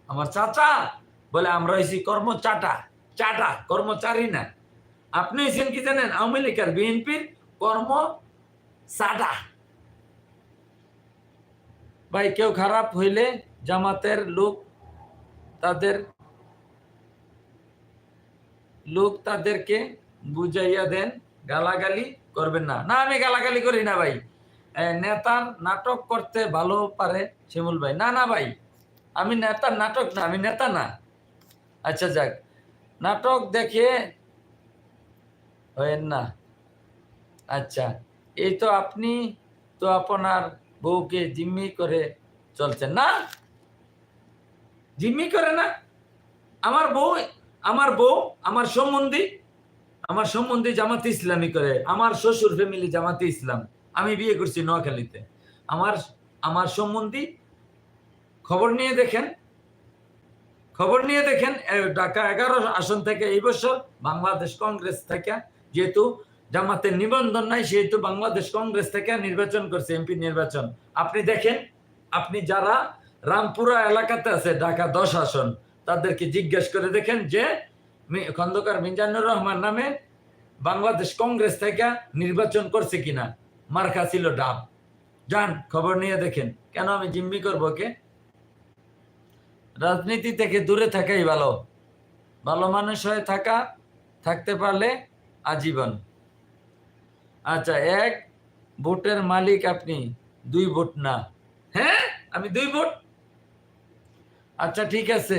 আমার চাচা বলে আমরা হয়েছি কর্মচাটা, চাটা, কর্মচারী না। আপনি হয়েছেন কি জানেন? আওয়ামী লীগ আর বিএনপির কর্ম চাটা। ভাই কেউ খারাপ হইলে জামাতের তাদেরকে বুঝাইয়া দেন, গালাগালি করবেন না। না, আমি গালাগালি করি না ভাই। নেতার নাটক করতে ভালো পারে শিমুল ভাই। না না ভাই, আমি নেতার নাটক না, আমি নেতা না। আচ্ছা যাক, নাটক দেখে হয় না। আচ্ছা, এই তো আপনি তো আপনার বউকে জিম্মি করে চলছেন না? জিম্মি করে না। আমার বউ আমার সম্বন্ধী জামাতে ইসলামী করে। আমার শ্বশুর ফ্যামিলি জামাতে ইসলাম। আমি বিয়ে করছি নোয়াখালীতে। আমার সম্বন্ধী খবর নিয়ে দেখেন ঢাকা 11 আসন থেকে এই বছর বাংলাদেশ কংগ্রেস থেকে, যেহেতু জামাতের নিবন্ধন নাই, সেহেতু বাংলাদেশ কংগ্রেস থেকে নির্বাচন করছে, এমপি নির্বাচন। আপনি দেখেন, আপনি যারা রামপুরা এলাকাতে আছে ঢাকা 10 আসন, তাদেরকে জিজ্ঞেস করে দেখেন যে খন্দকার মিজানুর রহমান নামে বাংলাদেশ কংগ্রেস থেকে নির্বাচন করছে কিনা। মার্কা ছিল ডাব। যান খবর নিয়ে দেখেন। কেন আমি জিম্মি করবো কে? রাজনীতি থেকে দূরে থাকাই ভালো। ভালো মানুষ হয়ে থাকতে পারলে আজীবন। আচ্ছা, 1 ভোটের মালিক আপনি, 2 ভোট না। হ্যাঁ, আমি 2 ভোট। আচ্ছা ঠিক আছে,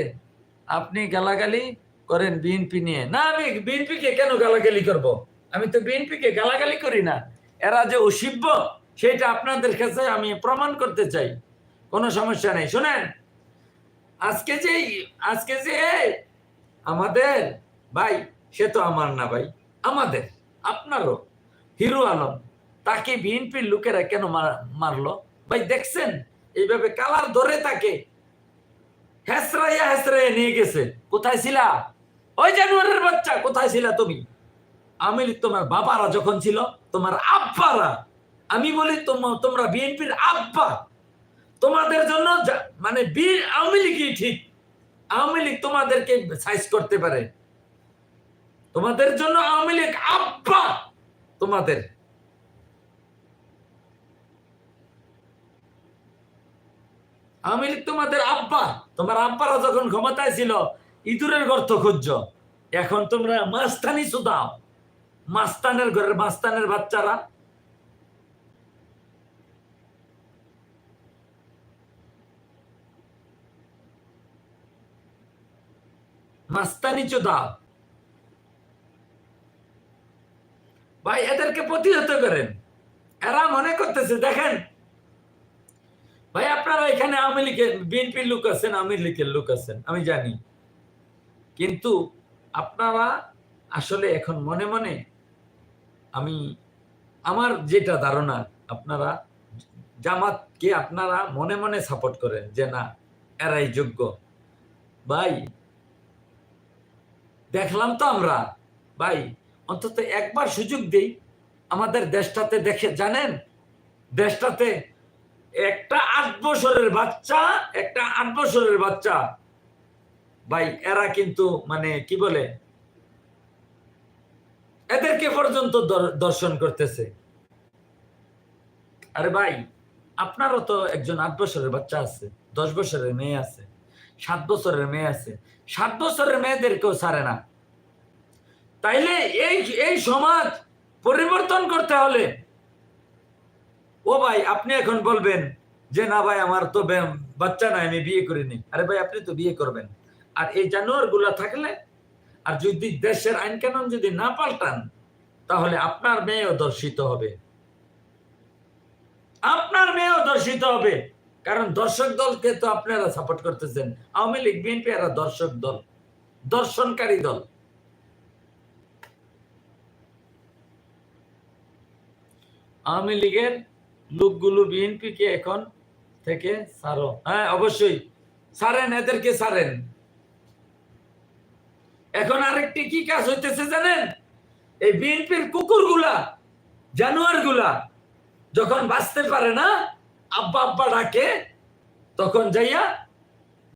আপনি গালাগালি করেন বিএনপি নিয়ে। না, আমি বিএনপি কে কেন গালাগালি করব? আমি তো বিএনপি কে গালাগালি করি না। এরা যে অসিব্য, সেটা আপনাদের কাছে আমি প্রমাণ করতে চাই। কোনো সমস্যা নেই। শুনেন, আজকে যে আমাদের ভাই, সে তো আমার না ভাই, আমাদের, আপনারও, হিরো আলম, তাকে বিএনপির লোকেরা কেন মারলো ভাই? দেখছেন এইভাবে কালার ধরে তাকে হেসরাইয়া নিয়ে গেছে। কোথায় ছিলা? ওই জানুয়ারির বাচ্চা, কোথায় ছিলা তুমি? আমি তোমার বাবারা যখন ছিল, তোমার আব্বারা, আমি বলি তোমরা বিএনপির আব্বা। তোমাদের জন্য মানে আওয়ামী লীগই ঠিক। আওয়ামী লীগ তোমাদেরকে সাইজ করতে পারে। তোমাদের জন্য আওয়ামী লীগ আব্বা। তোমাদের আওয়ামী লীগ তোমাদের আব্বা। তোমার আব্বারা যখন ক্ষমতায় ছিল, ইঁদুরের গর্ত খুঁজছ। এখন তোমরা মাস্তানি শুধাও। মাস্তানের ঘরের মাস্তানের বাচ্চারা। মাস্তানি চোদাও ভাই, এদেরকে প্রতিহত করেন। এরা মনে করতেছে, দেখেন ভাই, আপনারা এখানে আওয়ামী লীগের বিএনপির লোক আছেন, আওয়ামী লীগের লোক আছেন, আমি জানি। কিন্তু আপনারা আসলে এখন মনে মনে, আমার যেটা ধারণা, আপনারা জামাতকে আপনারা মনে মনে সাপোর্ট করেন যে না, এরাই যোগ্য। ভাই দেখলাম তো আমরা, ভাই অন্তত একবার সুযোগ দেই আমাদের দেশটাতে। দেখে জানেন, দেশটাতে একটা 8 বছরের বাচ্চা ভাই, এরা কিন্তু মানে কি বলে, এদেরকে পর্যন্ত দর্শন করতেছে। আরে ভাই, আপনারও তো একজন 8 বছরের বাচ্চা আছে, 10 বছরের মেয়ে আছে, 7 বছরের মেয়ে আছে। 7 বছরের মেয়েদেরকেও ছাড়ে না। তাইলে এই সমাজ পরিবর্তন করতে হলে, ও ভাই আপনি এখন বলবেন যে না ভাই, আমার তো বাচ্চা নাই, আমি বিয়ে করিনি। আরে ভাই, আপনি তো বিয়ে করবেন। আর এই জানোয়ার গুলা থাকলে, আর যদি দেশের আইন কানুন যদি না পাল্টান, তাহলে আপনার মেয়েও দর্শিত হবে। কারণ দর্শক দলকে তো আপনারা সাপোর্ট করতেছেন। আওয়ামী লীগ বিএনপি এরা দর্শক দল, দর্শনকারী দল। আওয়ামী লীগের লোকগুলো বিএনপি কে এখন থেকে ছাড়ো। হ্যাঁ অবশ্যই ছাড়েন, এদেরকে ছাড়েন। এখন আরেকটি কি কাজ হইতেছে জানেন? এই বিএনপির কুকুরগুলা, জানোয়ারগুলা যখন বাঁচতে পারে না, আব্বা আব্বা ডাকে, তখন যাইয়া